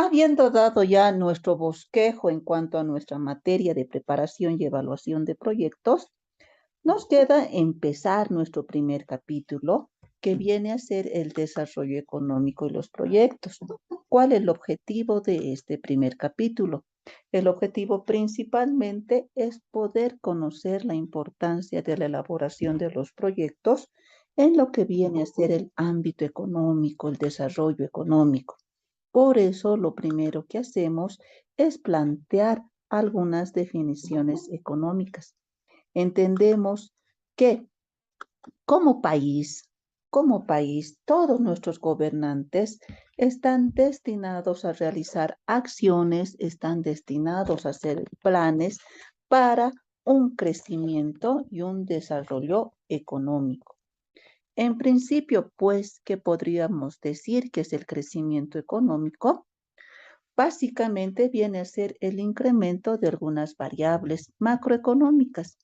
Habiendo dado ya nuestro bosquejo en cuanto a nuestra materia de preparación y evaluación de proyectos, nos queda empezar nuestro primer capítulo, que viene a ser el desarrollo económico y los proyectos. ¿Cuál es el objetivo de este primer capítulo? El objetivo principalmente es poder conocer la importancia de la elaboración de los proyectos en lo que viene a ser el ámbito económico, el desarrollo económico. Por eso, lo primero que hacemos es plantear algunas definiciones económicas. Entendemos que como país, todos nuestros gobernantes están destinados a realizar acciones, están destinados a hacer planes para un crecimiento y un desarrollo económico. En principio, pues, ¿qué podríamos decir que es el crecimiento económico? Básicamente viene a ser el incremento de algunas variables macroeconómicas.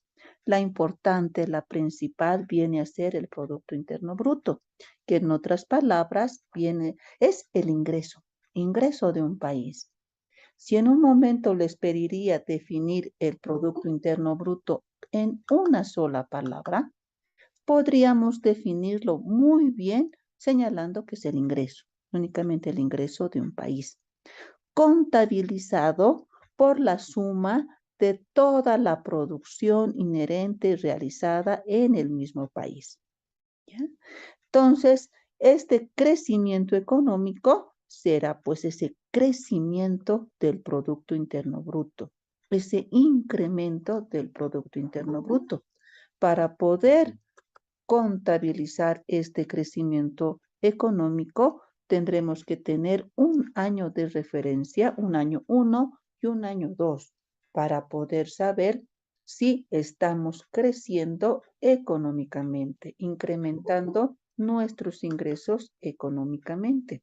La importante, la principal, viene a ser el Producto Interno Bruto, que en otras palabras es el ingreso de un país. Si en un momento les pediría definir el Producto Interno Bruto en una sola palabra, podríamos definirlo muy bien señalando que es el ingreso, únicamente el ingreso de un país contabilizado por la suma de toda la producción inherente realizada en el mismo país. ¿Ya? Entonces, este crecimiento económico será pues ese crecimiento del Producto Interno Bruto, ese incremento del Producto Interno Bruto. Para poder contabilizar este crecimiento económico, tendremos que tener un año de referencia, un año 1 y un año 2, para poder saber si estamos creciendo económicamente, incrementando nuestros ingresos económicamente.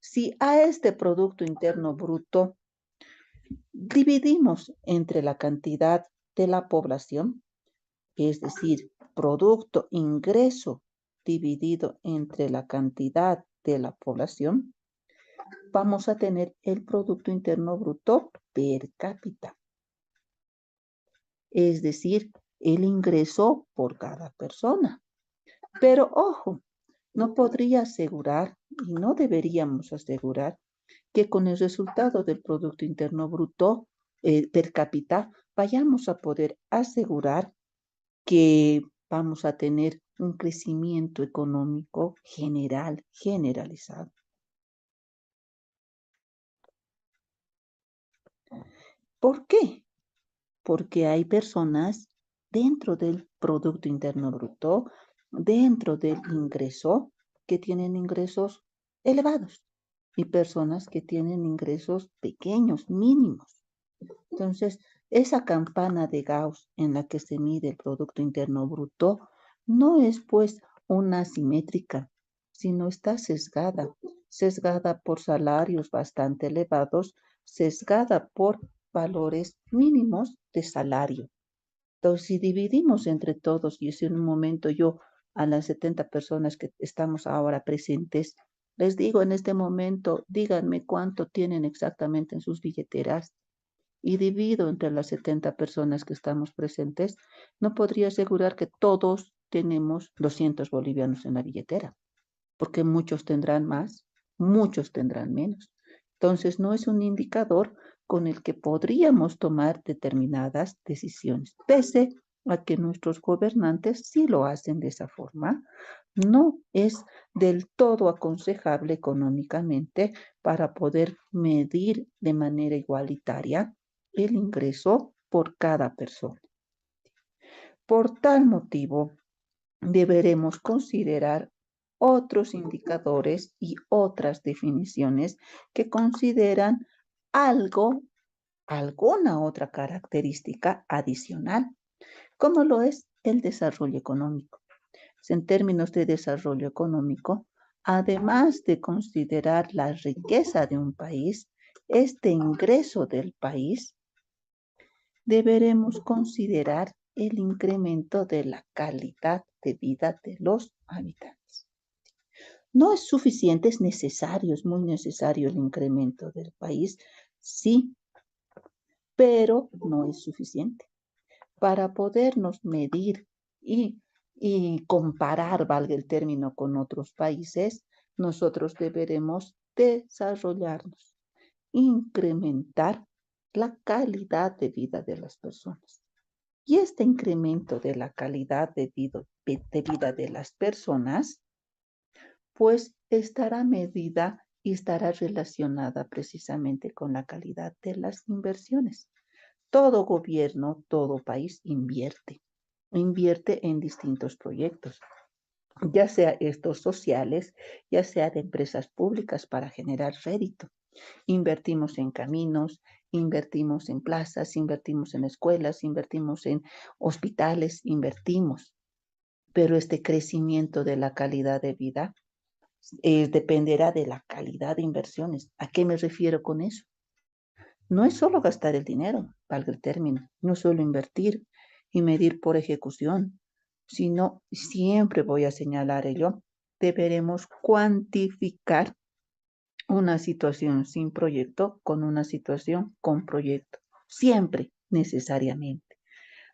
Si a este Producto Interno Bruto dividimos entre la cantidad de la población, es decir, producto ingreso dividido entre la cantidad de la población, vamos a tener el Producto Interno Bruto per cápita, es decir, el ingreso por cada persona. Pero ojo, no podría asegurar y no deberíamos asegurar que con el resultado del Producto Interno Bruto per cápita vayamos a poder asegurar que vamos a tener un crecimiento económico generalizado. ¿Por qué? Porque hay personas dentro del Producto Interno Bruto, dentro del ingreso, que tienen ingresos elevados y personas que tienen ingresos pequeños, mínimos. Entonces, esa campana de Gauss en la que se mide el Producto Interno Bruto no es pues una simétrica, sino está sesgada por salarios bastante elevados, sesgada por valores mínimos de salario. Entonces, si dividimos entre todos, y si en un momento yo a las 70 personas que estamos ahora presentes, les digo en este momento, díganme cuánto tienen exactamente en sus billeteras y divido entre las 70 personas que estamos presentes, no podría asegurar que todos tenemos 200 bolivianos en la billetera, porque muchos tendrán más, muchos tendrán menos. Entonces, no es un indicador con el que podríamos tomar determinadas decisiones, pese a que nuestros gobernantes sí lo hacen de esa forma. No es del todo aconsejable económicamente para poder medir de manera igualitaria el ingreso por cada persona. Por tal motivo, deberemos considerar otros indicadores y otras definiciones que consideran alguna otra característica adicional, como lo es el desarrollo económico. En términos de desarrollo económico, además de considerar la riqueza de un país, este ingreso del país, deberemos considerar el incremento de la calidad de vida de los habitantes. No es suficiente, es necesario, es muy necesario el incremento del país, sí, pero no es suficiente. Para podernos medir y comparar, valga el término, con otros países, nosotros deberemos desarrollarnos, incrementar la calidad de vida de las personas. Y este incremento de la calidad de vida de las personas, pues estará medida y estará relacionada precisamente con la calidad de las inversiones. Todo gobierno, todo país invierte en distintos proyectos, ya sea estos sociales, ya sea de empresas públicas para generar rédito. Invertimos en caminos, invertimos en plazas, invertimos en escuelas, invertimos en hospitales, invertimos. Pero este crecimiento de la calidad de vida dependerá de la calidad de inversiones. ¿A qué me refiero con eso? No es solo gastar el dinero, valga el término, no solo invertir y medir por ejecución, sino siempre voy a señalar ello, deberemos cuantificar una situación sin proyecto con una situación con proyecto, siempre, necesariamente.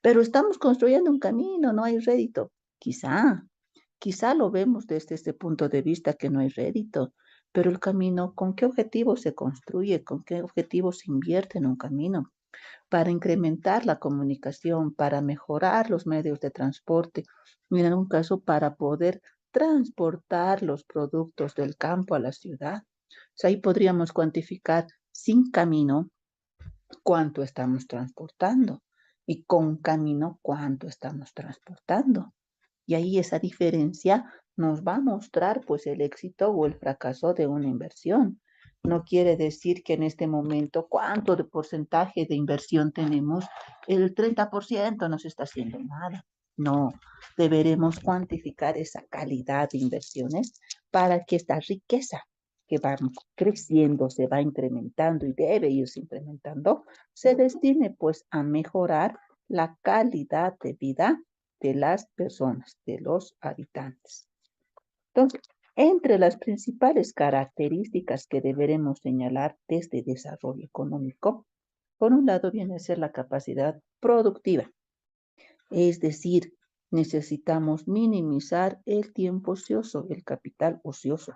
Pero estamos construyendo un camino, no hay rédito. Quizá lo vemos desde este punto de vista que no hay rédito, pero el camino, ¿con qué objetivo se construye? ¿Con qué objetivo se invierte en un camino? Para incrementar la comunicación, para mejorar los medios de transporte, y en algún caso para poder transportar los productos del campo a la ciudad. O sea, ahí podríamos cuantificar sin camino cuánto estamos transportando y con camino cuánto estamos transportando. Y ahí esa diferencia nos va a mostrar pues el éxito o el fracaso de una inversión. No quiere decir que en este momento cuánto de porcentaje de inversión tenemos, el 30% no se está haciendo nada. No, deberemos cuantificar esa calidad de inversiones para que esta riqueza que va creciendo, se va incrementando y debe irse incrementando, se destine pues a mejorar la calidad de vida de las personas, de los habitantes. Entonces, entre las principales características que deberemos señalar desde desarrollo económico, por un lado viene a ser la capacidad productiva, es decir, necesitamos minimizar el tiempo ocioso, el capital ocioso.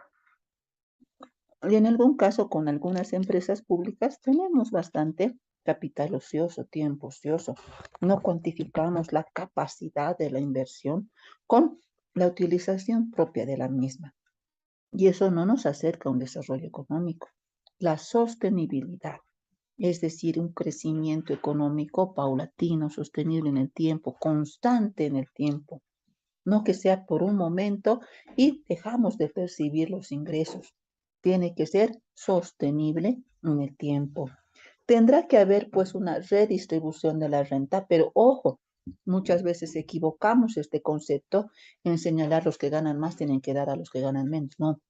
Y en algún caso, con algunas empresas públicas, tenemos bastante capital ocioso, tiempo ocioso. No cuantificamos la capacidad de la inversión con la utilización propia de la misma. Y eso no nos acerca a un desarrollo económico. La sostenibilidad, es decir, un crecimiento económico paulatino, sostenible en el tiempo, constante en el tiempo. No que sea por un momento y dejamos de percibir los ingresos. Tiene que ser sostenible en el tiempo. Tendrá que haber pues una redistribución de la renta, pero ojo, muchas veces equivocamos este concepto en señalar los que ganan más tienen que dar a los que ganan menos. No,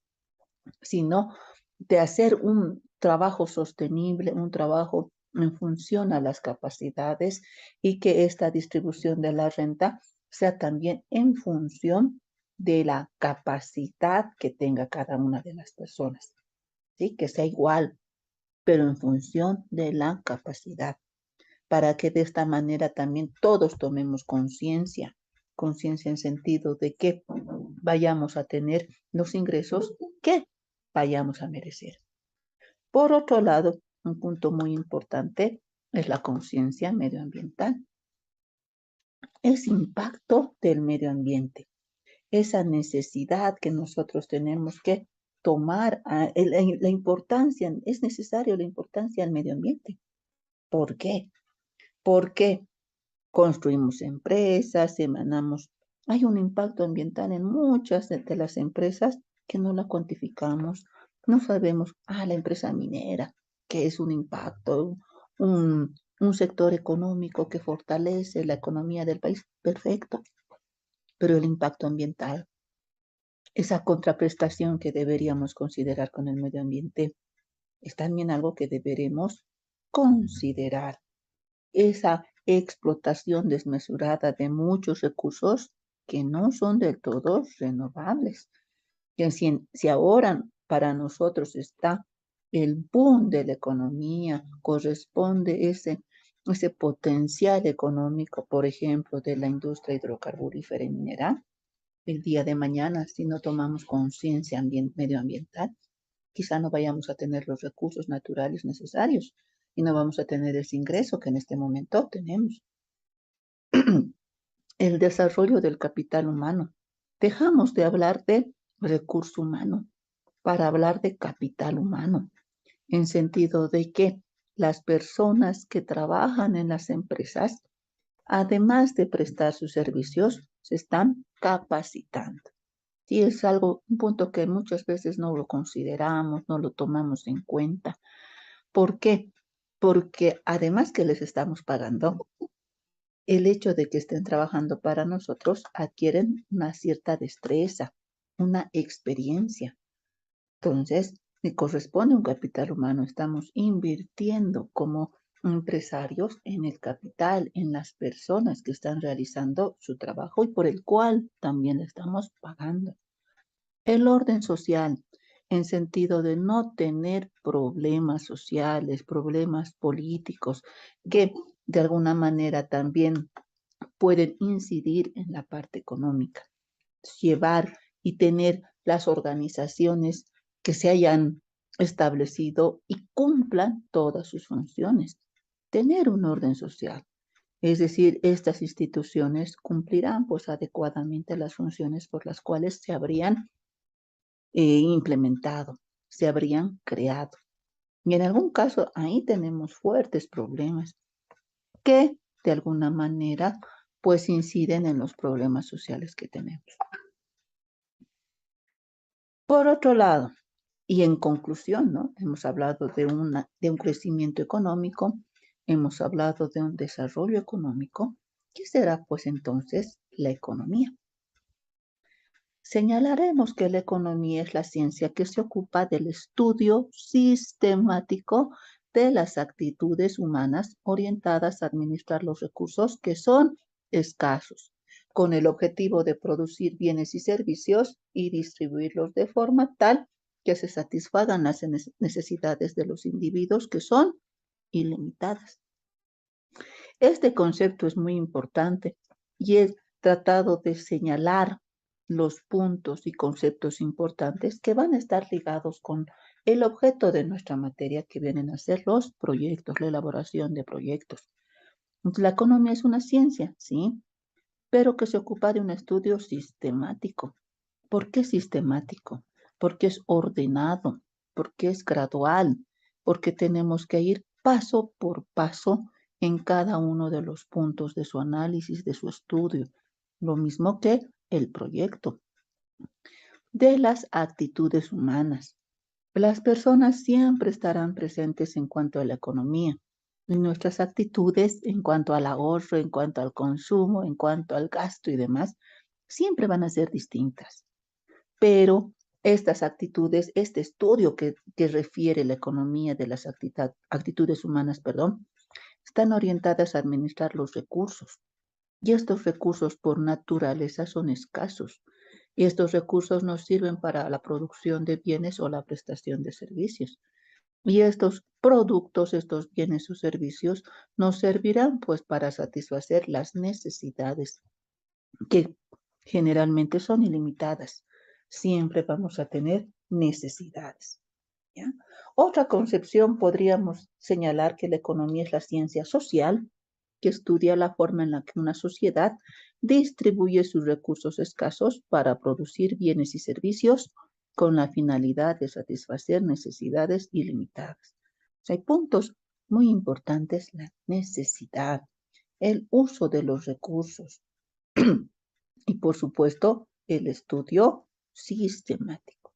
sino de hacer un trabajo sostenible, un trabajo en función a las capacidades y que esta distribución de la renta sea también en función de la capacidad que tenga cada una de las personas, ¿sí? Que sea igual, pero en función de la capacidad, para que de esta manera también todos tomemos conciencia en sentido de que vayamos a tener los ingresos que vayamos a merecer. Por otro lado, un punto muy importante es la conciencia medioambiental, ese impacto del medio ambiente, esa necesidad que nosotros tenemos que tomar, la importancia, es necesario la importancia del medio ambiente. ¿Por qué? Porque construimos empresas, emanamos, hay un impacto ambiental en muchas de las empresas que no la cuantificamos, no sabemos, la empresa minera, que es un impacto, un sector económico que fortalece la economía del país, perfecto, pero el impacto ambiental, esa contraprestación que deberíamos considerar con el medio ambiente, es también algo que deberemos considerar. Esa explotación desmesurada de muchos recursos que no son del todo renovables. que si ahora para nosotros está el boom de la economía, corresponde ese potencial económico, por ejemplo, de la industria hidrocarburífera y mineral, el día de mañana, si no tomamos conciencia medioambiental, quizá no vayamos a tener los recursos naturales necesarios y no vamos a tener ese ingreso que en este momento tenemos. El desarrollo del capital humano. Dejamos de hablar de recurso humano para hablar de capital humano, en sentido de que las personas que trabajan en las empresas, además de prestar sus servicios, se están capacitando. Sí, es un punto que muchas veces no lo consideramos, no lo tomamos en cuenta. ¿Por qué? Porque además que les estamos pagando, el hecho de que estén trabajando para nosotros adquieren una cierta destreza, una experiencia. Entonces, me corresponde un capital humano. Estamos invirtiendo como empresarios en el capital, en las personas que están realizando su trabajo y por el cual también le estamos pagando. El orden social, en sentido de no tener problemas sociales, problemas políticos, que de alguna manera también pueden incidir en la parte económica. Llevar y tener las organizaciones que se hayan establecido y cumplan todas sus funciones. Tener un orden social. Es decir, estas instituciones cumplirán pues adecuadamente las funciones por las cuales se habrían implementado, se habrían creado. Y en algún caso ahí tenemos fuertes problemas que de alguna manera pues inciden en los problemas sociales que tenemos. Por otro lado, y en conclusión, ¿no? Hemos hablado de un crecimiento económico, hemos hablado de un desarrollo económico. ¿Qué será pues entonces la economía? Señalaremos que la economía es la ciencia que se ocupa del estudio sistemático de las actitudes humanas orientadas a administrar los recursos que son escasos, con el objetivo de producir bienes y servicios y distribuirlos de forma tal que se satisfagan las necesidades de los individuos que son ilimitadas. Este concepto es muy importante y he tratado de señalar los puntos y conceptos importantes que van a estar ligados con el objeto de nuestra materia, que vienen a ser los proyectos, la elaboración de proyectos. La economía es una ciencia, sí, pero que se ocupa de un estudio sistemático. ¿Por qué sistemático? Porque es ordenado, porque es gradual, porque tenemos que ir paso por paso en cada uno de los puntos de su análisis, de su estudio, lo mismo que el proyecto. De las actitudes humanas. Las personas siempre estarán presentes en cuanto a la economía, y nuestras actitudes en cuanto al ahorro, en cuanto al consumo, en cuanto al gasto y demás, siempre van a ser distintas. Pero estas actitudes, este estudio que refiere la economía de las actitudes humanas, perdón, están orientadas a administrar los recursos. Y estos recursos por naturaleza son escasos. Y estos recursos nos sirven para la producción de bienes o la prestación de servicios. Y estos productos, estos bienes o servicios nos servirán pues para satisfacer las necesidades que generalmente son ilimitadas. Siempre vamos a tener necesidades. ¿Ya? Otra concepción podríamos señalar que la economía es la ciencia social que estudia la forma en la que una sociedad distribuye sus recursos escasos para producir bienes y servicios con la finalidad de satisfacer necesidades ilimitadas. O sea, hay puntos muy importantes: la necesidad, el uso de los recursos y, por supuesto, el estudio sistemático.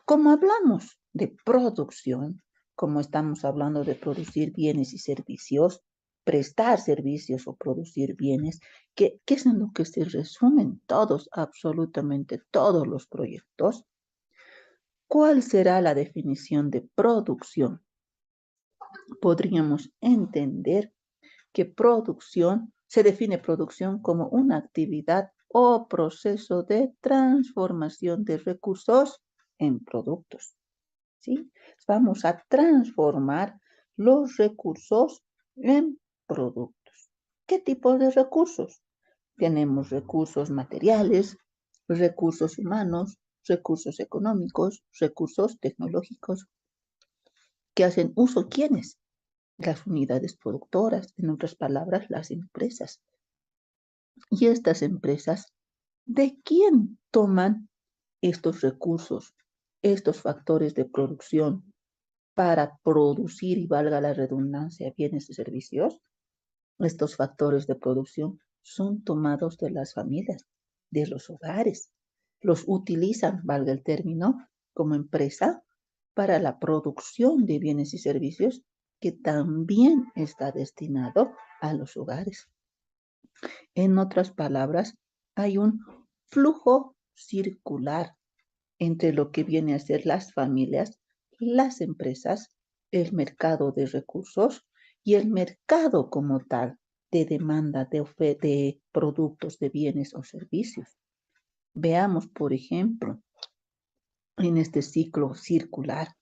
Como hablamos de producción, como estamos hablando de producir bienes y servicios, prestar servicios o producir bienes, que es en lo que se resumen todos, absolutamente todos los proyectos. ¿Cuál será la definición de producción? Podríamos entender que producción, se define producción como una actividad o proceso de transformación de recursos en productos. ¿Sí? Vamos a transformar los recursos en productos. ¿Qué tipo de recursos? Tenemos recursos materiales, recursos humanos, recursos económicos, recursos tecnológicos, que hacen uso ¿quiénes? Las unidades productoras, en otras palabras, las empresas. Y estas empresas, ¿de quién toman estos recursos, estos factores de producción para producir, y valga la redundancia, bienes y servicios? Estos factores de producción son tomados de las familias, de los hogares. Los utilizan, valga el término, como empresa para la producción de bienes y servicios que también está destinado a los hogares. En otras palabras, hay un flujo circular entre lo que viene a ser las familias, las empresas, el mercado de recursos y el mercado como tal de demanda de productos, de bienes o servicios. Veamos, por ejemplo, en este ciclo circular,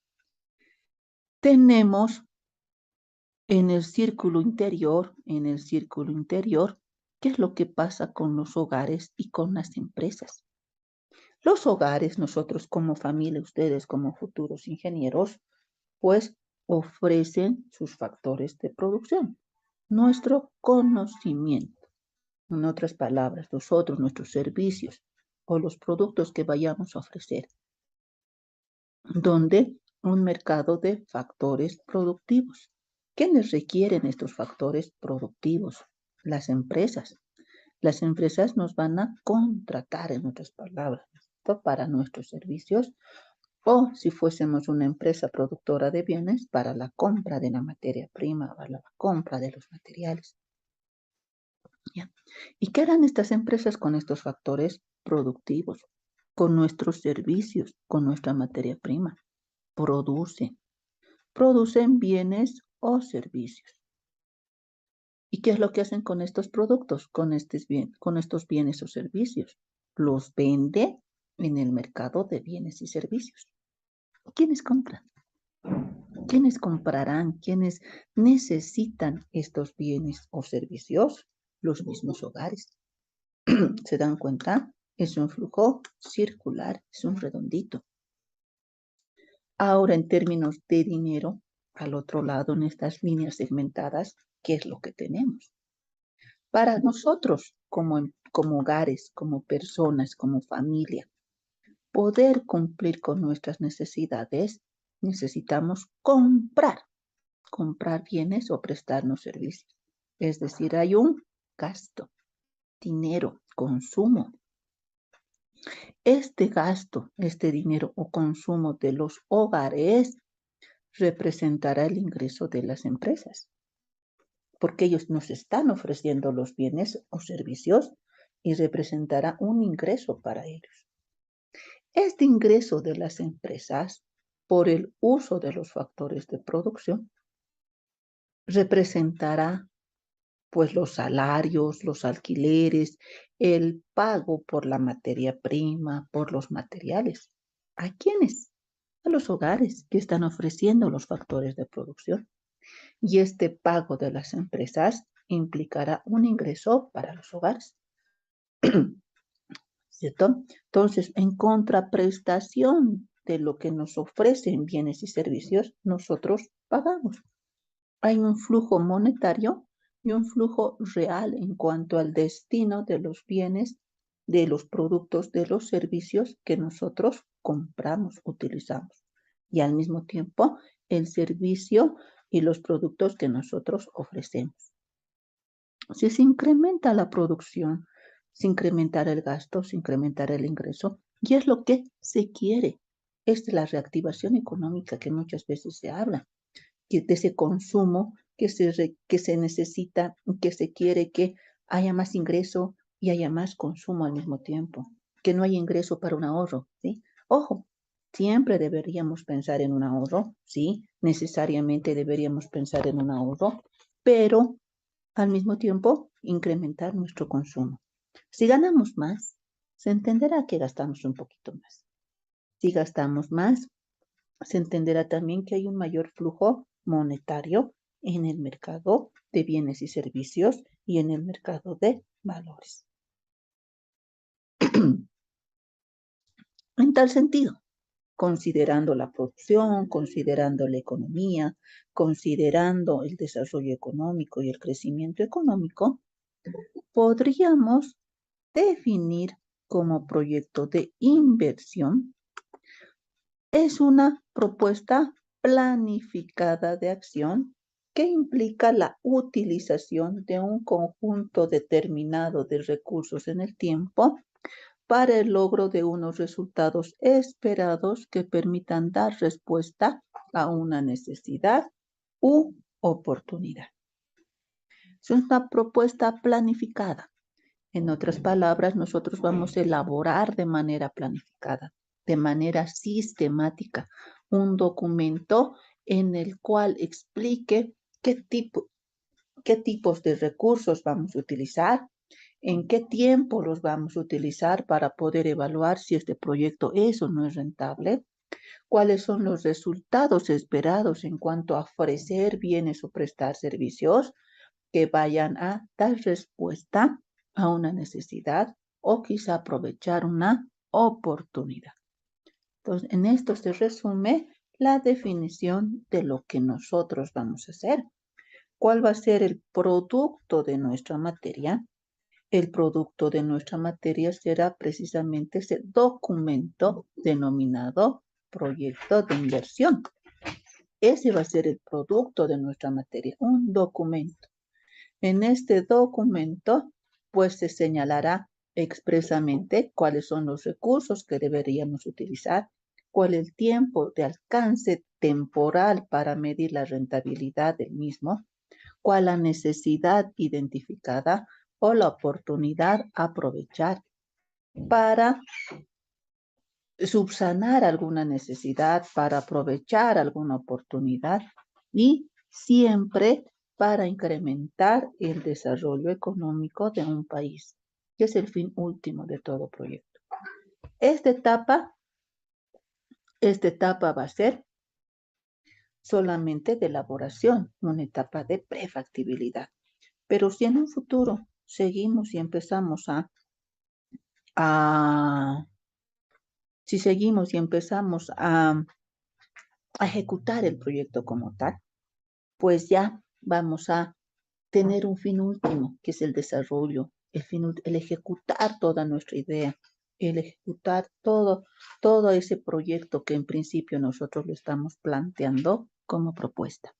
tenemos en el círculo interior, ¿qué es lo que pasa con los hogares y con las empresas? Los hogares, nosotros como familia, ustedes como futuros ingenieros, pues ofrecen sus factores de producción, nuestro conocimiento. En otras palabras, nosotros, nuestros servicios o los productos que vayamos a ofrecer, donde un mercado de factores productivos. ¿Quiénes requieren estos factores productivos? Las empresas. Las empresas nos van a contratar, en otras palabras, para nuestros servicios, o si fuésemos una empresa productora de bienes, para la compra de la materia prima, para la compra de los materiales. ¿Ya? ¿Y qué harán estas empresas con estos factores productivos? Con nuestros servicios, con nuestra materia prima. Producen bienes o servicios. ¿Y qué es lo que hacen con estos productos, con estos bienes o servicios? Los vende en el mercado de bienes y servicios. ¿Quiénes compran? ¿Quiénes comprarán? ¿Quiénes necesitan estos bienes o servicios? Los mismos hogares. ¿Se dan cuenta? Es un flujo circular, es un redondito. Ahora, en términos de dinero, al otro lado, en estas líneas segmentadas, ¿qué es lo que tenemos? Para nosotros, como hogares, como personas, como familia, poder cumplir con nuestras necesidades, necesitamos comprar bienes o prestarnos servicios. Es decir, hay un gasto, dinero, consumo. Este gasto, este dinero o consumo de los hogares representará el ingreso de las empresas, porque ellos nos están ofreciendo los bienes o servicios y representará un ingreso para ellos. Este ingreso de las empresas por el uso de los factores de producción representará pues los salarios, los alquileres, el pago por la materia prima, por los materiales. ¿A quiénes? A los hogares que están ofreciendo los factores de producción. Y este pago de las empresas implicará un ingreso para los hogares. ¿Cierto? Entonces, en contraprestación de lo que nos ofrecen bienes y servicios, nosotros pagamos. Hay un flujo monetario y un flujo real en cuanto al destino de los bienes, de los productos, de los servicios que nosotros compramos, utilizamos. Y al mismo tiempo, el servicio y los productos que nosotros ofrecemos. Si se incrementa la producción, se incrementará el gasto, se incrementará el ingreso, y es lo que se quiere. Es la reactivación económica que muchas veces se habla, de ese consumo que se necesita, que se quiere que haya más ingreso y haya más consumo al mismo tiempo, que no haya ingreso para un ahorro, ¿sí? Ojo, siempre deberíamos pensar en un ahorro, ¿sí? Necesariamente deberíamos pensar en un ahorro, pero al mismo tiempo incrementar nuestro consumo. Si ganamos más, se entenderá que gastamos un poquito más. Si gastamos más, se entenderá también que hay un mayor flujo monetario en el mercado de bienes y servicios y en el mercado de valores. En tal sentido, considerando la producción, considerando la economía, considerando el desarrollo económico y el crecimiento económico, podríamos definir como proyecto de inversión es una propuesta planificada de acción que implica la utilización de un conjunto determinado de recursos en el tiempo para el logro de unos resultados esperados que permitan dar respuesta a una necesidad u oportunidad. Es una propuesta planificada. En otras palabras, nosotros vamos a elaborar de manera planificada, de manera sistemática, un documento en el cual explique qué tipos de recursos vamos a utilizar, en qué tiempo los vamos a utilizar para poder evaluar si este proyecto es o no es rentable, cuáles son los resultados esperados en cuanto a ofrecer bienes o prestar servicios que vayan a dar respuesta a una necesidad o quizá aprovechar una oportunidad. Entonces, en esto se resume la definición de lo que nosotros vamos a hacer. ¿Cuál va a ser el producto de nuestra materia? El producto de nuestra materia será precisamente ese documento denominado proyecto de inversión. Ese va a ser el producto de nuestra materia, un documento. En este documento, pues se señalará expresamente cuáles son los recursos que deberíamos utilizar, cuál es el tiempo de alcance temporal para medir la rentabilidad del mismo, cuál la necesidad identificada o la oportunidad a aprovechar para subsanar alguna necesidad, para aprovechar alguna oportunidad y siempre para incrementar el desarrollo económico de un país, que es el fin último de todo proyecto. Esta etapa va a ser solamente de elaboración, una etapa de prefactibilidad. Pero si en un futuro seguimos y empezamos a si seguimos y empezamos a ejecutar el proyecto como tal, pues ya vamos a tener un fin último, que es el desarrollo, el ejecutar toda nuestra idea, el ejecutar todo ese proyecto que en principio nosotros lo estamos planteando como propuesta.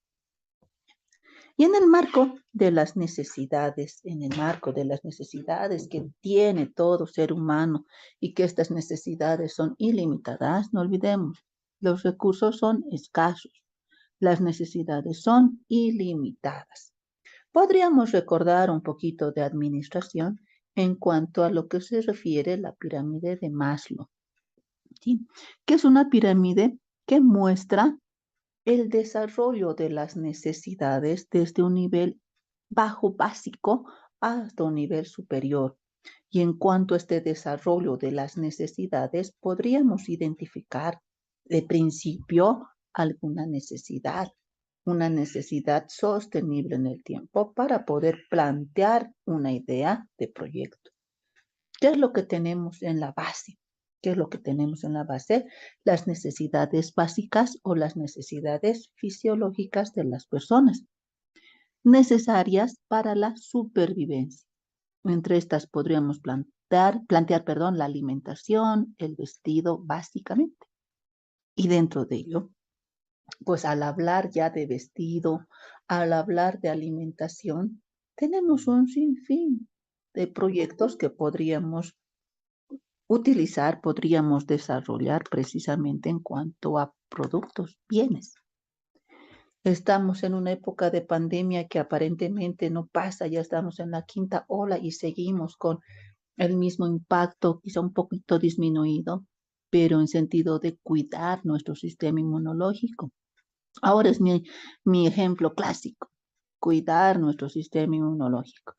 Y en el marco de las necesidades, en el marco de las necesidades que tiene todo ser humano y que estas necesidades son ilimitadas, no olvidemos, los recursos son escasos, las necesidades son ilimitadas. Podríamos recordar un poquito de administración en cuanto a lo que se refiere a la pirámide de Maslow, ¿sí? Que es una pirámide que muestra el desarrollo de las necesidades desde un nivel bajo básico hasta un nivel superior. Y en cuanto a este desarrollo de las necesidades, podríamos identificar de principio alguna necesidad, una necesidad sostenible en el tiempo para poder plantear una idea de proyecto. ¿Qué es lo que tenemos en la base? ¿Qué es lo que tenemos en la base? Las necesidades básicas o las necesidades fisiológicas de las personas, necesarias para la supervivencia. Entre estas podríamos plantear, la alimentación, el vestido, básicamente. Y dentro de ello, pues al hablar ya de vestido, al hablar de alimentación, tenemos un sinfín de proyectos que podríamos utilizar, podríamos desarrollar precisamente en cuanto a productos, bienes. Estamos en una época de pandemia que aparentemente no pasa, ya estamos en la quinta ola y seguimos con el mismo impacto, quizá un poquito disminuido, pero en sentido de cuidar nuestro sistema inmunológico. Ahora es mi ejemplo clásico, cuidar nuestro sistema inmunológico.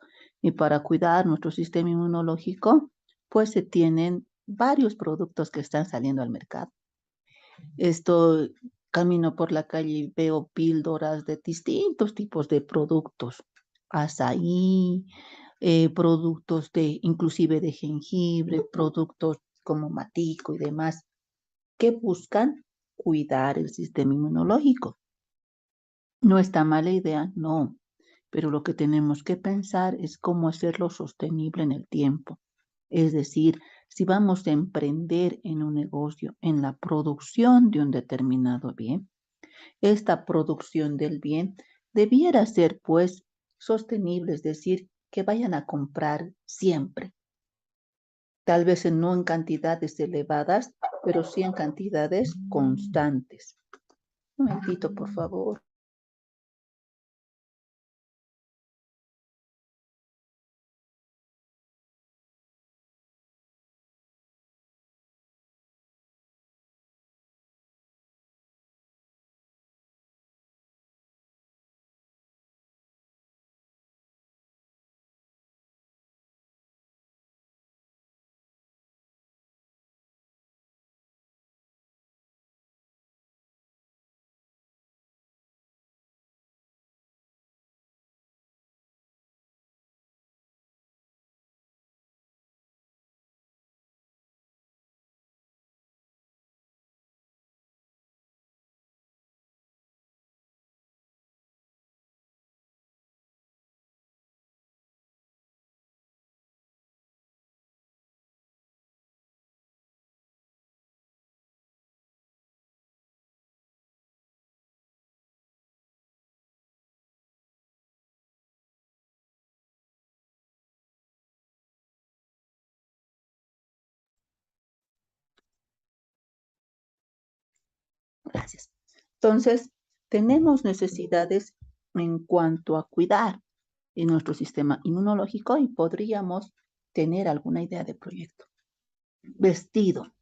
Y para cuidar nuestro sistema inmunológico, pues se tienen varios productos que están saliendo al mercado. Esto, camino por la calle y veo píldoras de distintos tipos de productos. Azaí, productos de, inclusive de jengibre, productos como matico y demás, que buscan cuidar el sistema inmunológico. No está mala idea, no, pero lo que tenemos que pensar es cómo hacerlo sostenible en el tiempo. Es decir, si vamos a emprender en un negocio, en la producción de un determinado bien, esta producción del bien debiera ser pues sostenible, es decir, que vayan a comprar siempre. Tal vez no en cantidades elevadas, pero sí en cantidades constantes. Un momentito, por favor. Gracias. Entonces, tenemos necesidades en cuanto a cuidar en nuestro sistema inmunológico y podríamos tener alguna idea de proyecto. Vestido.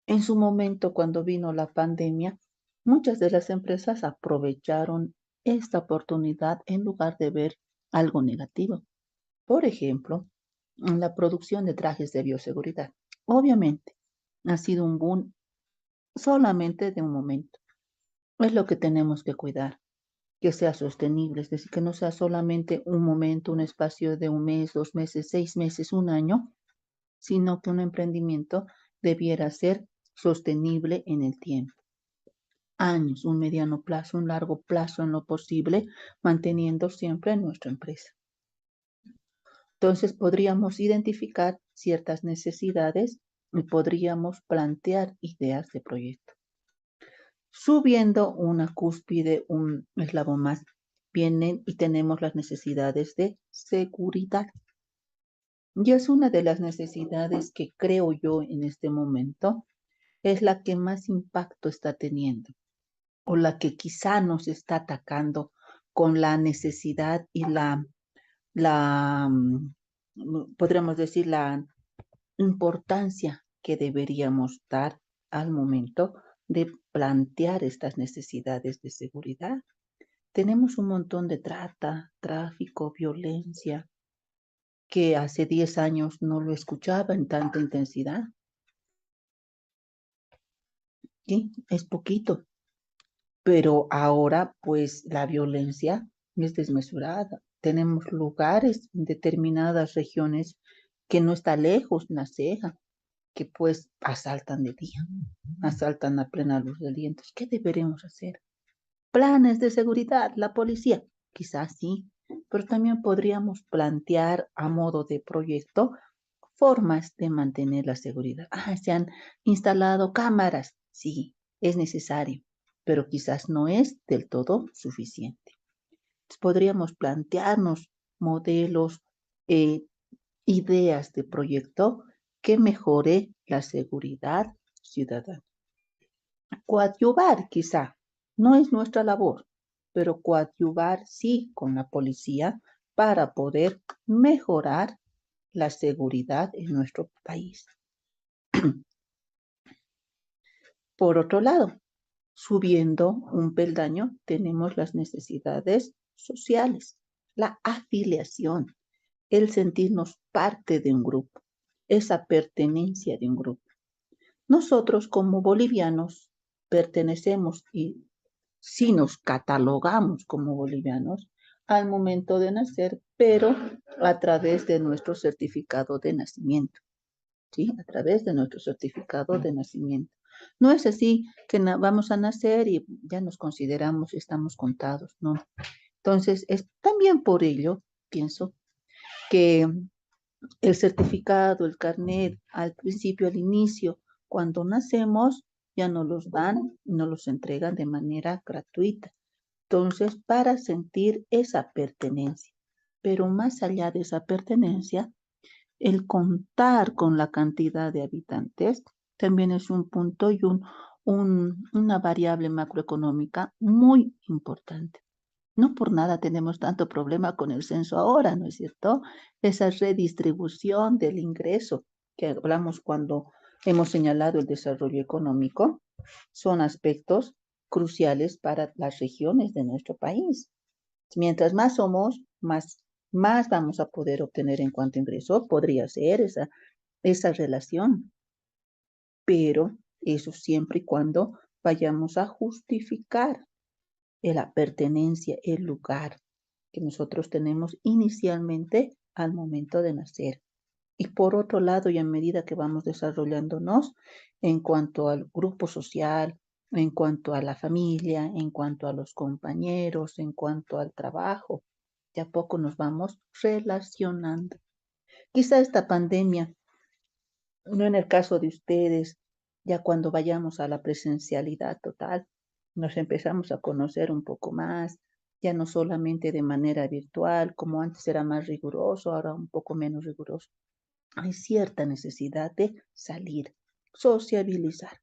En su momento, cuando vino la pandemia, muchas de las empresas aprovecharon esta oportunidad en lugar de ver algo negativo. Por ejemplo, en la producción de trajes de bioseguridad. Obviamente, ha sido un boom solamente de un momento. Es lo que tenemos que cuidar, que sea sostenible, es decir, que no sea solamente un momento, un espacio de un mes, 2 meses, 6 meses, un año, sino que un emprendimiento debiera ser sostenible en el tiempo. Años, un mediano plazo, un largo plazo en lo posible, manteniendo siempre nuestra empresa. Entonces podríamos identificar ciertas necesidades y podríamos plantear ideas de proyecto. Subiendo una cúspide, un eslabón más, vienen y tenemos las necesidades de seguridad. Y es una de las necesidades que creo yo en este momento es la que más impacto está teniendo o la que quizá nos está atacando con la necesidad y podríamos decir, la importancia que deberíamos dar al momento de plantear estas necesidades de seguridad. Tenemos un montón de trata, tráfico, violencia, que hace 10 años no lo escuchaba en tanta intensidad. Sí, es poquito, pero ahora pues la violencia es desmesurada. Tenemos lugares en determinadas regiones que no está lejos La Ceja, que pues asaltan de día, asaltan a plena luz del día. Entonces, ¿qué deberemos hacer? Planes de seguridad, la policía, quizás sí, pero también podríamos plantear a modo de proyecto formas de mantener la seguridad. Se han instalado cámaras, sí, es necesario, pero quizás no es del todo suficiente. Entonces, podríamos plantearnos modelos, eh, ideas de proyecto que mejore la seguridad ciudadana. Coadyuvar quizá no es nuestra labor, pero coadyuvar sí con la policía para poder mejorar la seguridad en nuestro país. Por otro lado, subiendo un peldaño, tenemos las necesidades sociales, la afiliación. el sentirnos parte de un grupo, esa pertenencia de un grupo. Nosotros como bolivianos pertenecemos y si nos catalogamos como bolivianos al momento de nacer, pero a través de nuestro certificado de nacimiento, ¿sí? A través de nuestro certificado de nacimiento. No es así que vamos a nacer y ya nos consideramos, estamos contados, no. Entonces, es también por ello, pienso, que el certificado, el carnet, al principio, al inicio, cuando nacemos, ya nos los dan, nos los entregan de manera gratuita. Entonces, para sentir esa pertenencia. Pero más allá de esa pertenencia, el contar con la cantidad de habitantes también es un punto y una variable macroeconómica muy importante. No por nada tenemos tanto problema con el censo ahora, ¿no es cierto? Esa redistribución del ingreso que hablamos cuando hemos señalado el desarrollo económico son aspectos cruciales para las regiones de nuestro país. Mientras más somos, más vamos a poder obtener en cuanto a ingreso. Podría ser esa relación, pero eso siempre y cuando vayamos a justificar la pertenencia, el lugar que nosotros tenemos inicialmente al momento de nacer. Y por otro lado, y a medida que vamos desarrollándonos en cuanto al grupo social, en cuanto a la familia, en cuanto a los compañeros, en cuanto al trabajo, de a poco nos vamos relacionando. Quizá esta pandemia, no en el caso de ustedes, ya cuando vayamos a la presencialidad total, nos empezamos a conocer un poco más, ya no solamente de manera virtual, como antes era más riguroso, ahora un poco menos riguroso. Hay cierta necesidad de salir, sociabilizar.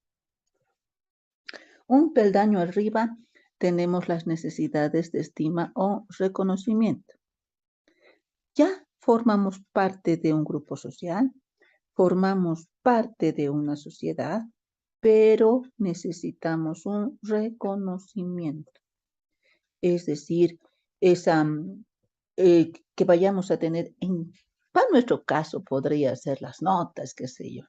Un peldaño arriba tenemos las necesidades de estima o reconocimiento. Ya formamos parte de un grupo social, formamos parte de una sociedad, pero necesitamos un reconocimiento. Es decir, esa, que vayamos a tener, para nuestro caso podría ser las notas, qué sé yo.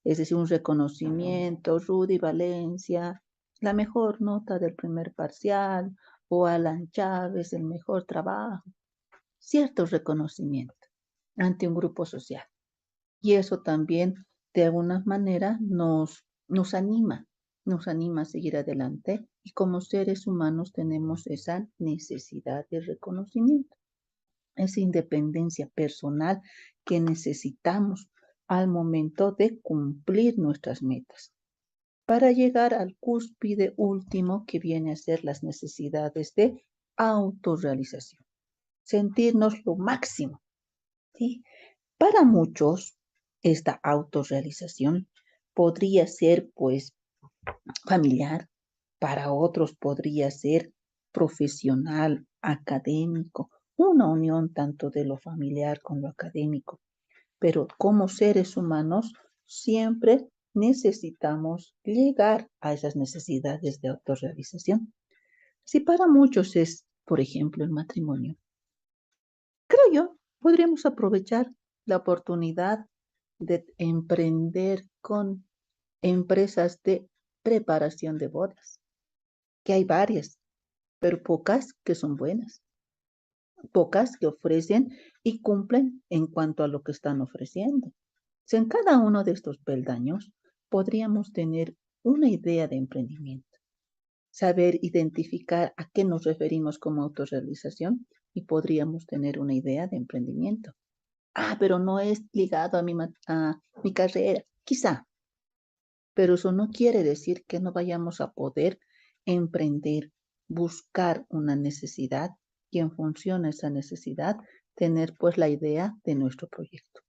Es decir, un reconocimiento, Rudy Valencia, la mejor nota del primer parcial, o Alan Chávez, el mejor trabajo, cierto reconocimiento ante un grupo social. Y eso también, de alguna manera, nos anima a seguir adelante y como seres humanos tenemos esa necesidad de reconocimiento, esa independencia personal que necesitamos al momento de cumplir nuestras metas para llegar al cúspide último que viene a ser las necesidades de autorrealización, sentirnos lo máximo, ¿sí? Para muchos, esta autorrealización podría ser, pues, familiar, para otros podría ser profesional, académico, una unión tanto de lo familiar con lo académico. Pero como seres humanos, siempre necesitamos llegar a esas necesidades de autorrealización. Si para muchos es, por ejemplo, el matrimonio, creo yo, podríamos aprovechar la oportunidad de emprender con empresas de preparación de bodas, que hay varias, pero pocas que son buenas, pocas que ofrecen y cumplen en cuanto a lo que están ofreciendo. Si en cada uno de estos peldaños podríamos tener una idea de emprendimiento, saber identificar a qué nos referimos como autorrealización y podríamos tener una idea de emprendimiento. Ah, pero no es ligado a mi carrera, quizá, pero eso no quiere decir que no vayamos a poder emprender, buscar una necesidad y en función a esa necesidad tener pues la idea de nuestro proyecto.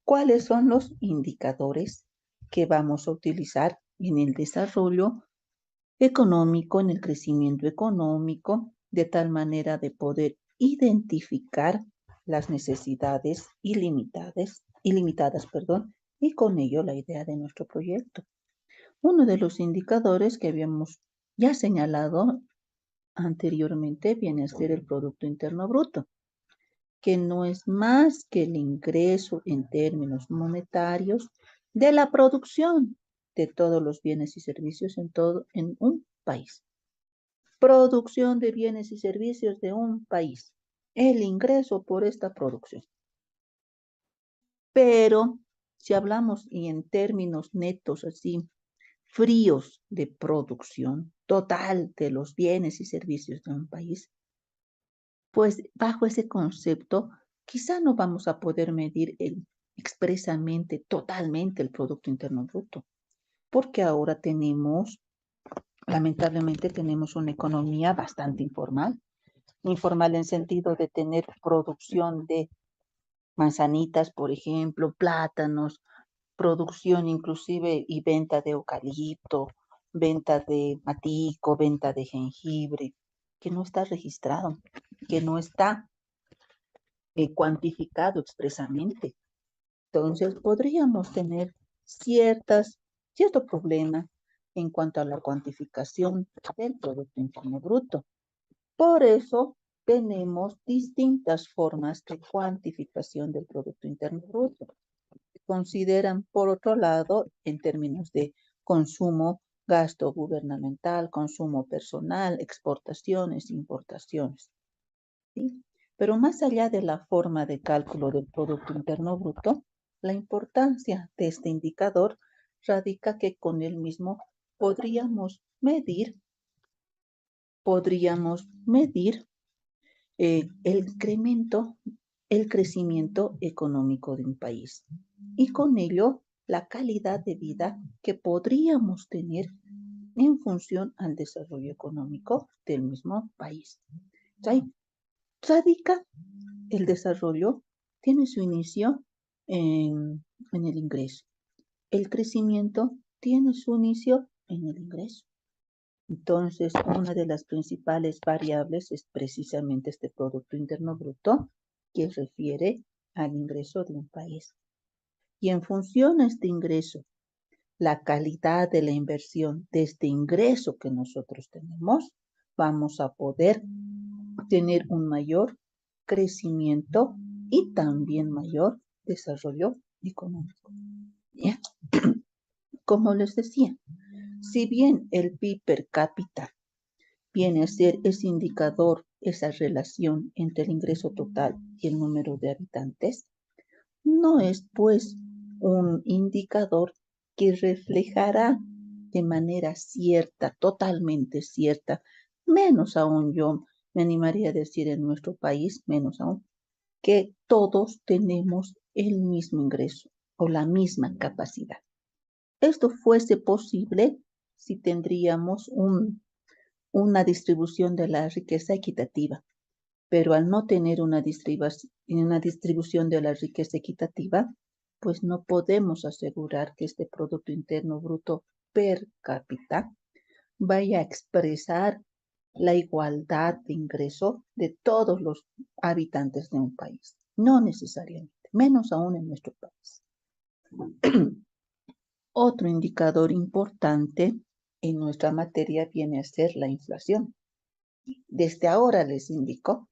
¿Cuáles son los indicadores que vamos a utilizar en el desarrollo económico, en el crecimiento económico, de tal manera de poder identificar las necesidades ilimitadas, y con ello la idea de nuestro proyecto? Uno de los indicadores que habíamos ya señalado anteriormente viene a ser el Producto Interno Bruto, que no es más que el ingreso en términos monetarios de la producción de todos los bienes y servicios en un país. Producción de bienes y servicios de un país. El ingreso por esta producción. Pero si hablamos y en términos netos así, fríos de producción total de los bienes y servicios de un país, pues bajo ese concepto quizá no vamos a poder medir expresamente, totalmente el Producto Interno Bruto, porque ahora lamentablemente tenemos una economía bastante informal en sentido de tener producción de manzanitas, por ejemplo, plátanos, producción inclusive y venta de eucalipto, venta de matico, venta de jengibre, que no está registrado, que no está cuantificado expresamente. Entonces, podríamos tener cierto problema en cuanto a la cuantificación del Producto Interno Bruto. Por eso tenemos distintas formas de cuantificación del Producto Interno Bruto. Consideran, por otro lado, en términos de consumo, gasto gubernamental, consumo personal, exportaciones, importaciones. ¿Sí? Pero más allá de la forma de cálculo del Producto Interno Bruto, la importancia de este indicador radica que con él mismo podríamos medir el crecimiento económico de un país y con ello la calidad de vida que podríamos tener en función al desarrollo económico del mismo país. ¿Sí? Radica el desarrollo, tiene su inicio en el ingreso. El crecimiento tiene su inicio en el ingreso. Entonces, una de las principales variables es precisamente este Producto Interno Bruto que refiere al ingreso de un país. Y en función a este ingreso, la calidad de la inversión de este ingreso que nosotros tenemos, vamos a poder tener un mayor crecimiento y también mayor desarrollo económico. ¿Ya? Como les decía, si bien el PIB per cápita viene a ser ese indicador, esa relación entre el ingreso total y el número de habitantes, no es pues un indicador que reflejará de manera cierta, totalmente cierta, menos aún yo me animaría a decir en nuestro país, menos aún, que todos tenemos el mismo ingreso o la misma capacidad. Esto fuese posible si tendríamos una distribución de la riqueza equitativa, pero al no tener una distribución de la riqueza equitativa, pues no podemos asegurar que este Producto Interno Bruto per cápita vaya a expresar la igualdad de ingreso de todos los habitantes de un país. No necesariamente, menos aún en nuestro país. Otro indicador importante en nuestra materia viene a ser la inflación. Desde ahora les indico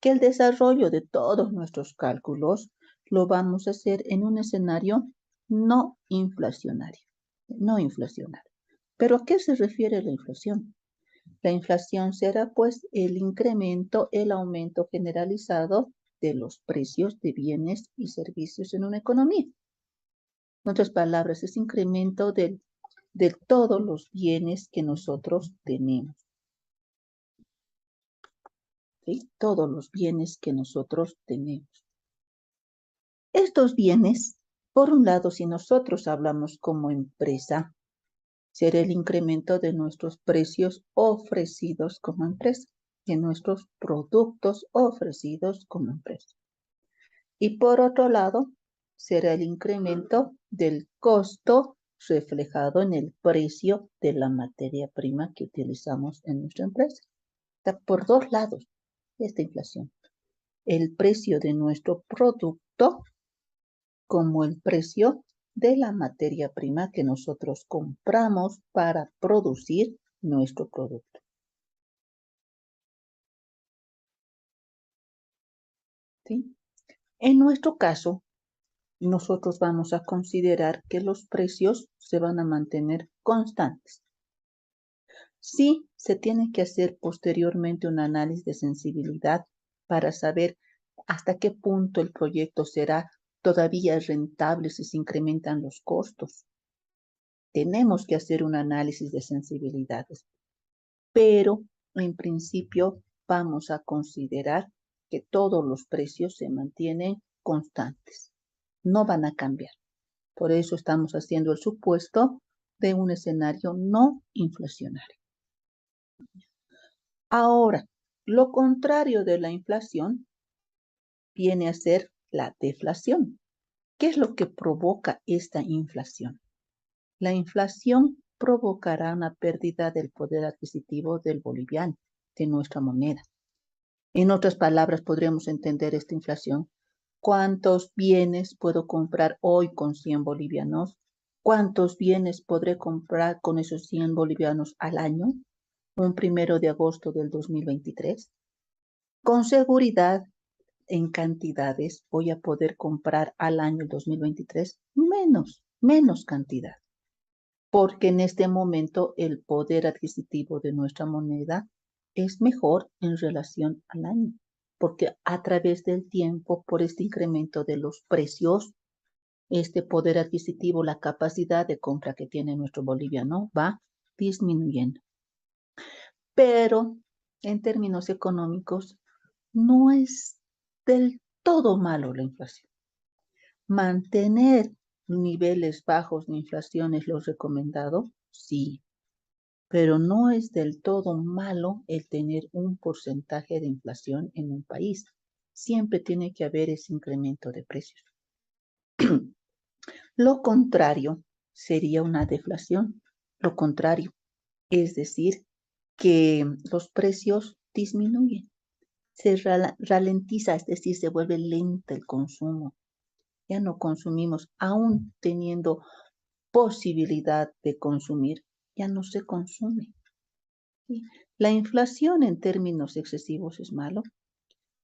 que el desarrollo de todos nuestros cálculos lo vamos a hacer en un escenario no inflacionario. No inflacionario. ¿Pero a qué se refiere la inflación? La inflación será pues el incremento, el aumento generalizado de los precios de bienes y servicios en una economía. En otras palabras, es incremento de todos los bienes que nosotros tenemos. ¿Sí? Todos los bienes que nosotros tenemos. Estos bienes, por un lado, si nosotros hablamos como empresa, será el incremento de nuestros precios ofrecidos como empresa, de nuestros productos ofrecidos como empresa. Y por otro lado, será el incremento del costo reflejado en el precio de la materia prima que utilizamos en nuestra empresa. Está por dos lados esta inflación. El precio de nuestro producto como el precio de la materia prima que nosotros compramos para producir nuestro producto. ¿sí? En nuestro caso, nosotros vamos a considerar que los precios se van a mantener constantes. Sí, se tiene que hacer posteriormente un análisis de sensibilidad para saber hasta qué punto el proyecto será todavía rentable si se incrementan los costos. Tenemos que hacer un análisis de sensibilidades, pero en principio vamos a considerar que todos los precios se mantienen constantes, no van a cambiar. Por eso estamos haciendo el supuesto de un escenario no inflacionario. Ahora, lo contrario de la inflación viene a ser la deflación. ¿Qué es lo que provoca esta inflación? La inflación provocará una pérdida del poder adquisitivo del boliviano, de nuestra moneda. En otras palabras, podríamos entender esta inflación. ¿Cuántos bienes puedo comprar hoy con 100 bolivianos? ¿Cuántos bienes podré comprar con esos 100 bolivianos al año? Un 1 de agosto del 2023. Con seguridad, en cantidades, voy a poder comprar al año 2023 menos cantidad, porque en este momento el poder adquisitivo de nuestra moneda es mejor en relación al año, porque a través del tiempo, por este incremento de los precios, este poder adquisitivo, la capacidad de compra que tiene nuestro boliviano va disminuyendo. Pero en términos económicos, no es del todo malo la inflación. Mantener niveles bajos de inflación es lo recomendado, sí, pero no es del todo malo el tener un porcentaje de inflación en un país. Siempre tiene que haber ese incremento de precios. Lo contrario sería una deflación. Lo contrario, es decir, que los precios disminuyen. Se ralentiza, es decir, se vuelve lento el consumo. Ya no consumimos, aún teniendo posibilidad de consumir, ya no se consume. ¿Sí? La inflación en términos excesivos es malo.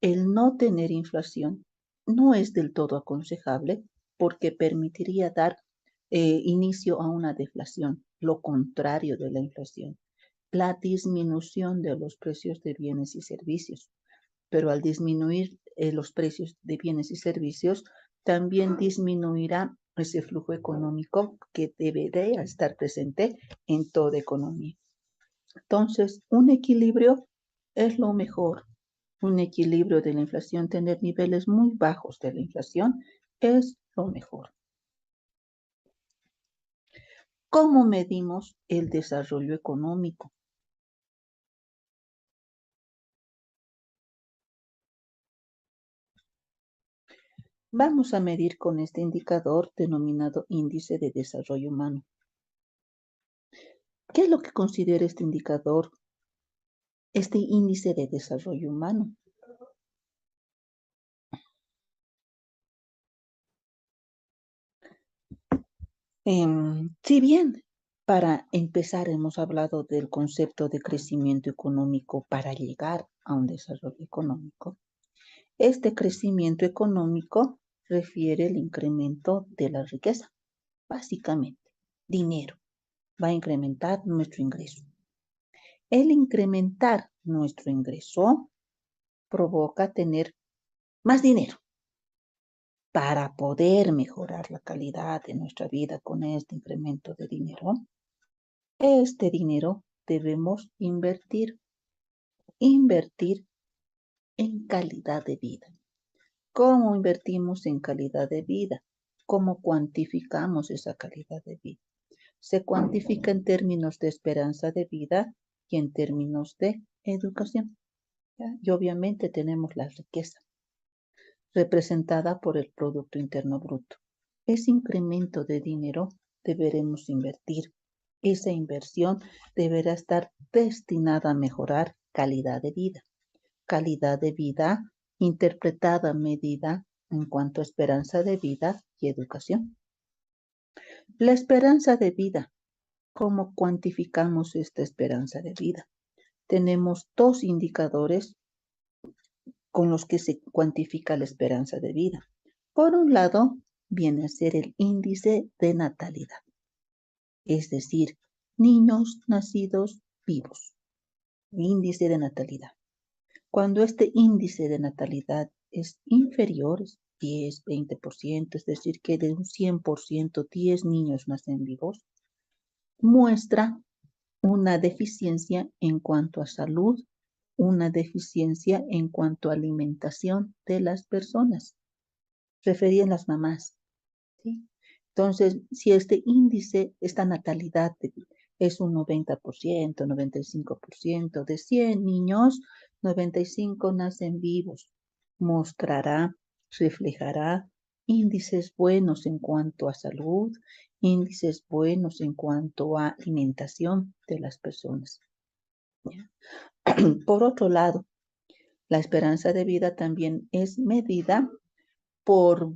El no tener inflación no es del todo aconsejable porque permitiría dar inicio a una deflación, lo contrario de la inflación, la disminución de los precios de bienes y servicios. Pero al disminuir los precios de bienes y servicios, también disminuirá ese flujo económico que debería estar presente en toda economía. Entonces, un equilibrio es lo mejor. Un equilibrio de la inflación, tener niveles muy bajos de la inflación es lo mejor. ¿Cómo medimos el desarrollo económico? Vamos a medir con este indicador denominado índice de desarrollo humano. ¿Qué es lo que considera este indicador, este índice de desarrollo humano? Si bien para empezar hemos hablado del concepto de crecimiento económico para llegar a un desarrollo económico, este crecimiento económico refiere el incremento de la riqueza, básicamente, dinero. Va a incrementar nuestro ingreso. El incrementar nuestro ingreso provoca tener más dinero para poder mejorar la calidad de nuestra vida con este incremento de dinero. Este dinero debemos invertir en calidad de vida. ¿Cómo invertimos en calidad de vida? ¿Cómo cuantificamos esa calidad de vida? Se cuantifica en términos de esperanza de vida y en términos de educación. ¿Ya? Y obviamente tenemos la riqueza representada por el Producto Interno Bruto. Ese incremento de dinero deberemos invertir. Esa inversión deberá estar destinada a mejorar calidad de vida. Calidad de vida interpretada, medida en cuanto a esperanza de vida y educación. La esperanza de vida. ¿Cómo cuantificamos esta esperanza de vida? Tenemos dos indicadores con los que se cuantifica la esperanza de vida. Por un lado, viene a ser el índice de natalidad, es decir, niños nacidos vivos, índice de natalidad. Cuando este índice de natalidad es inferior, 10, 20%, es decir, que de un 100%, 10 niños nacen vivos, muestra una deficiencia en cuanto a salud, una deficiencia en cuanto a alimentación de las personas, referían las mamás, ¿sí? Entonces, si este índice, esta natalidad es un 90%, 95%, de 100 niños, 95 nacen vivos, mostrará, reflejará índices buenos en cuanto a salud, índices buenos en cuanto a alimentación de las personas. Por otro lado, la esperanza de vida también es medida por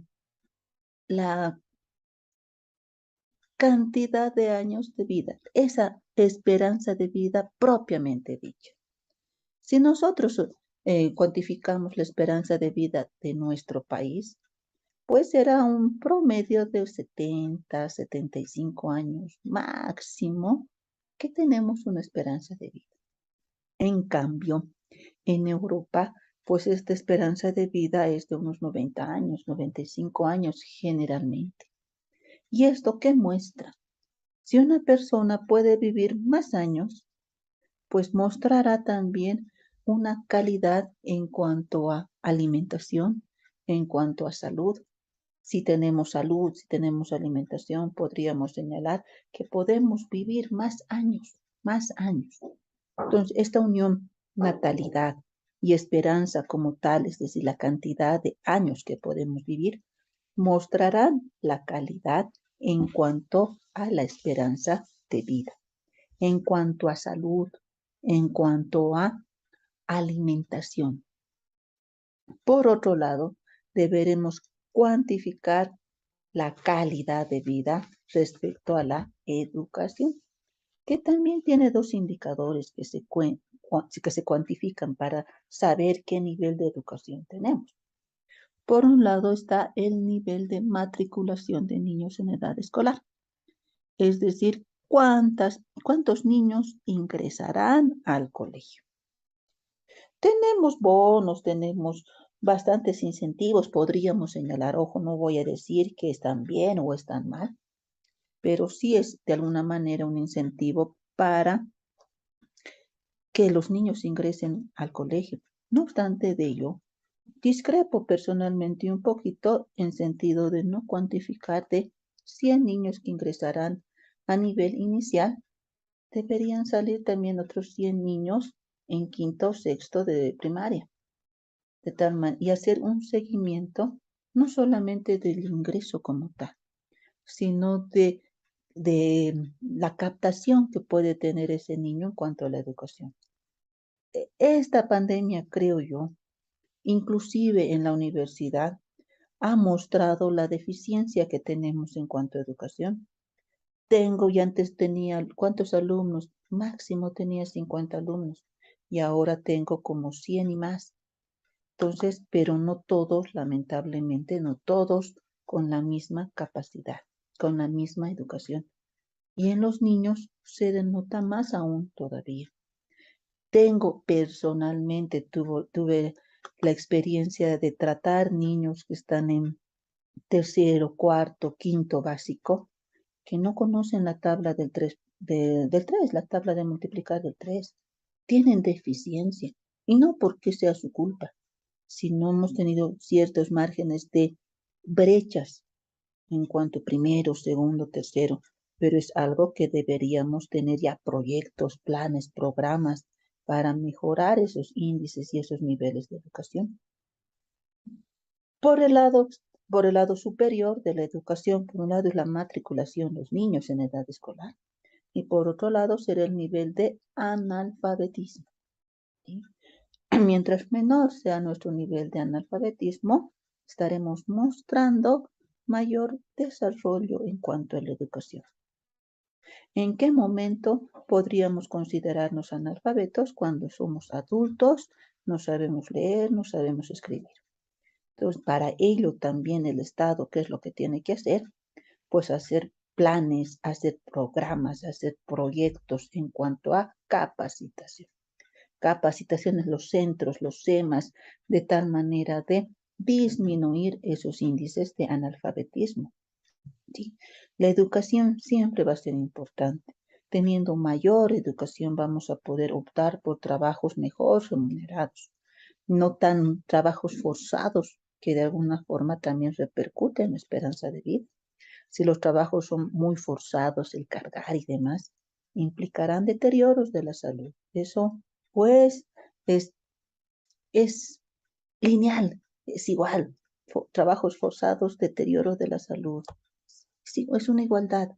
la cantidad de años de vida, esa esperanza de vida propiamente dicha. Si nosotros cuantificamos la esperanza de vida de nuestro país, pues será un promedio de 70, 75 años máximo que tenemos una esperanza de vida. En cambio, en Europa, pues esta esperanza de vida es de unos 90 años, 95 años generalmente. ¿Y esto qué muestra? Si una persona puede vivir más años, pues mostrará también una calidad en cuanto a alimentación, en cuanto a salud. Si tenemos salud, si tenemos alimentación, podríamos señalar que podemos vivir más años, más años. Entonces, esta unión natalidad y esperanza como tal, es decir, la cantidad de años que podemos vivir, mostrarán la calidad en cuanto a la esperanza de vida, en cuanto a salud, en cuanto a alimentación. Por otro lado, deberemos cuantificar la calidad de vida respecto a la educación, que también tiene dos indicadores que se cuantifican para saber qué nivel de educación tenemos. Por un lado está el nivel de matriculación de niños en edad escolar, es decir, cuántos niños ingresarán al colegio. Tenemos bonos, tenemos bastantes incentivos, podríamos señalar, ojo, no voy a decir que están bien o están mal, pero sí es de alguna manera un incentivo para que los niños ingresen al colegio. No obstante de ello, discrepo personalmente un poquito en sentido de no cuantificar de 100 niños que ingresarán a nivel inicial, deberían salir también otros 100 niños en quinto o sexto de primaria, de tal manera, y hacer un seguimiento no solamente del ingreso como tal, sino de la captación que puede tener ese niño en cuanto a la educación. Esta pandemia, creo yo, inclusive en la universidad, ha mostrado la deficiencia que tenemos en cuanto a educación. Tengo y antes tenía, ¿cuántos alumnos? Máximo tenía 50 alumnos y ahora tengo como 100 y más. Entonces, pero no todos, lamentablemente, no todos con la misma capacidad, con la misma educación. Y en los niños se denota más aún todavía. Personalmente, tuve la experiencia de tratar niños que están en tercero, cuarto, quinto básico, que no conocen la tabla del 3, del 3, la tabla de multiplicar del 3. Tienen deficiencia y no porque sea su culpa, sino hemos tenido ciertos márgenes de brechas en cuanto primero, segundo, tercero, pero es algo que deberíamos tener ya proyectos, planes, programas para mejorar esos índices y esos niveles de educación. Por el lado superior de la educación, por un lado es la matriculación de los niños en edad escolar y por otro lado será el nivel de analfabetismo, ¿sí? Mientras menor sea nuestro nivel de analfabetismo, estaremos mostrando mayor desarrollo en cuanto a la educación. ¿En qué momento podríamos considerarnos analfabetos? Cuando somos adultos no sabemos leer, no sabemos escribir. Entonces, para ello también el Estado, ¿qué es lo que tiene que hacer? Pues hacer planes, hacer programas, hacer proyectos en cuanto a capacitación. Capacitación en los centros, los SEMAS, de tal manera de disminuir esos índices de analfabetismo. ¿Sí? La educación siempre va a ser importante. Teniendo mayor educación vamos a poder optar por trabajos mejor remunerados, no tan trabajos forzados que de alguna forma también repercuten en la esperanza de vida. Si los trabajos son muy forzados, el cargar y demás, implicarán deterioros de la salud. Eso, pues, es lineal, es igual. Trabajos forzados, deterioro de la salud. Sí, es una igualdad.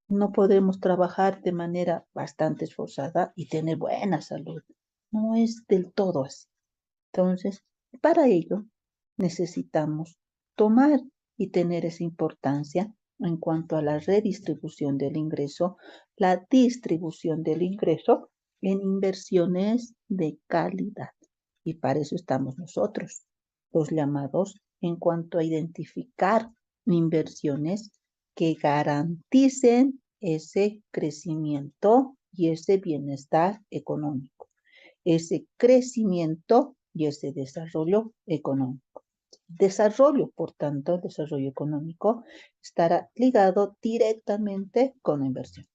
No podemos trabajar de manera bastante esforzada y tener buena salud. No es del todo así. Entonces, para ello necesitamos tomar y tener esa importancia en cuanto a la redistribución del ingreso, la distribución del ingreso en inversiones de calidad. Y para eso estamos nosotros, los llamados en cuanto a identificar inversiones que garanticen ese crecimiento y ese bienestar económico, ese crecimiento y ese desarrollo económico. Desarrollo, por tanto, el desarrollo económico estará ligado directamente con la inversión.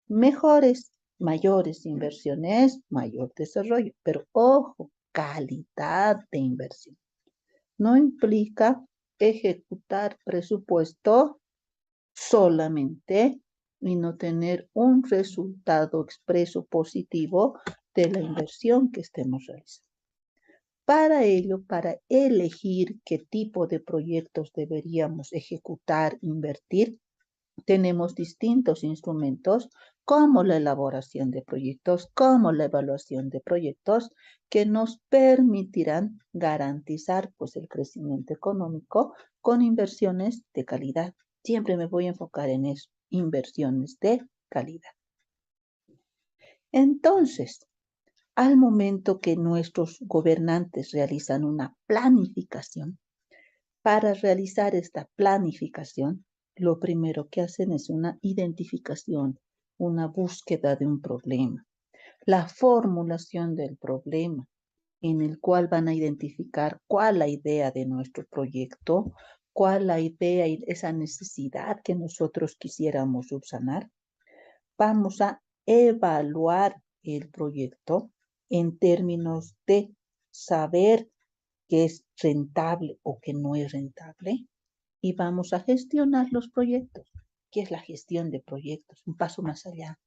Mejores, mayores inversiones, mayor desarrollo, pero ojo, calidad de inversión. No implica ejecutar presupuesto solamente y no tener un resultado expreso positivo de la inversión que estemos realizando. Para ello, para elegir qué tipo de proyectos deberíamos ejecutar, invertir, tenemos distintos instrumentos como la elaboración de proyectos, como la evaluación de proyectos que nos permitirán garantizar pues, el crecimiento económico con inversiones de calidad. Siempre me voy a enfocar en eso, inversiones de calidad. Entonces, al momento que nuestros gobernantes realizan una planificación, para realizar esta planificación, lo primero que hacen es una identificación, una búsqueda de un problema, la formulación del problema, en el cual van a identificar cuál es la idea de nuestro proyecto, cuál es la idea y esa necesidad que nosotros quisiéramos subsanar. Vamos a evaluar el proyecto en términos de saber que es rentable o que no es rentable y vamos a gestionar los proyectos. ¿Qué es la gestión de proyectos? Un paso más allá.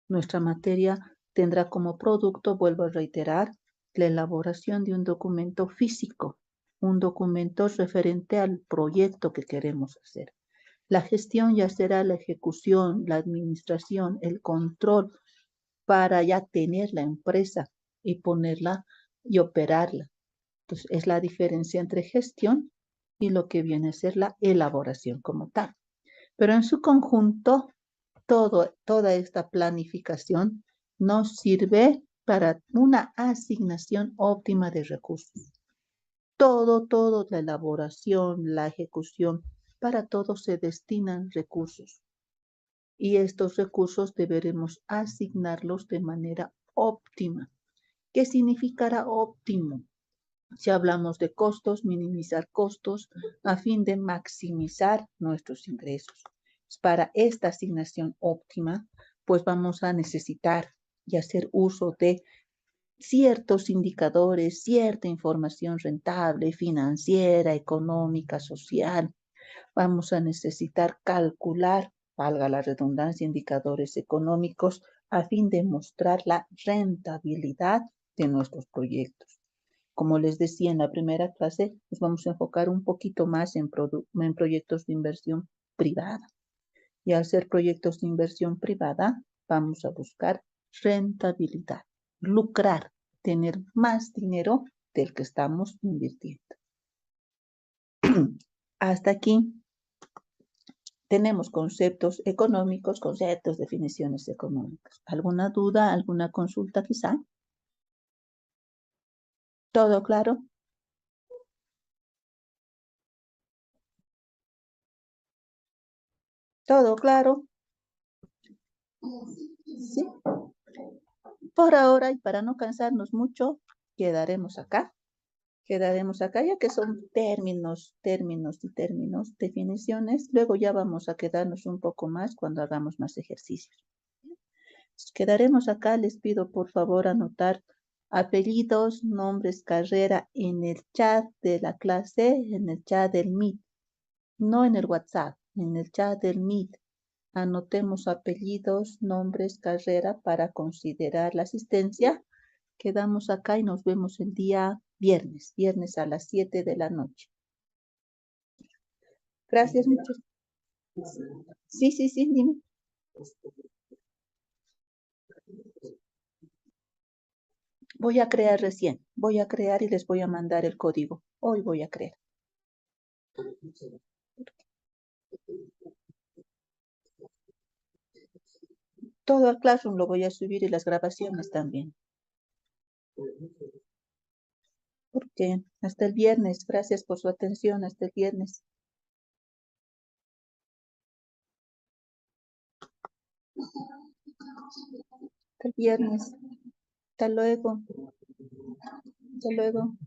Nuestra materia tendrá como producto, vuelvo a reiterar, la elaboración de un documento físico, un documento referente al proyecto que queremos hacer. La gestión ya será la ejecución, la administración, el control para ya tener la empresa y ponerla y operarla. Entonces, es la diferencia entre gestión y lo que viene a ser la elaboración como tal. Pero en su conjunto, toda esta planificación nos sirve para una asignación óptima de recursos. Todo, la elaboración, la ejecución, para todo se destinan recursos. Y estos recursos deberemos asignarlos de manera óptima. ¿Qué significará óptimo? Si hablamos de costos, minimizar costos a fin de maximizar nuestros ingresos. Para esta asignación óptima, pues vamos a necesitar y hacer uso de ciertos indicadores, cierta información rentable, financiera, económica, social. Vamos a necesitar calcular, valga la redundancia, indicadores económicos a fin de mostrar la rentabilidad de nuestros proyectos. Como les decía en la primera clase, nos vamos a enfocar un poquito más en proyectos de inversión privada. Y al ser proyectos de inversión privada, vamos a buscar rentabilidad, lucrar, tener más dinero del que estamos invirtiendo. Hasta aquí tenemos conceptos económicos, conceptos, definiciones económicas. ¿Alguna duda, alguna consulta quizá? ¿Todo claro? ¿Todo claro? Sí. Por ahora, y para no cansarnos mucho, quedaremos acá. Quedaremos acá, ya que son términos, definiciones. Luego ya vamos a quedarnos un poco más cuando hagamos más ejercicios. Quedaremos acá. Les pido por favor anotar apellidos, nombres, carrera en el chat de la clase, en el chat del Meet, no en el WhatsApp, en el chat del Meet. Anotemos apellidos, nombres, carrera para considerar la asistencia. Quedamos acá y nos vemos el día viernes a las 7 de la noche. Gracias, muchas. Sí, sí, sí, dime. Voy a crear recién. Voy a crear y les voy a mandar el código. Hoy voy a crear. Todo al Classroom lo voy a subir y las grabaciones también. Porque hasta el viernes. Gracias por su atención. Hasta el viernes. Hasta el viernes. Hasta luego. Hasta luego.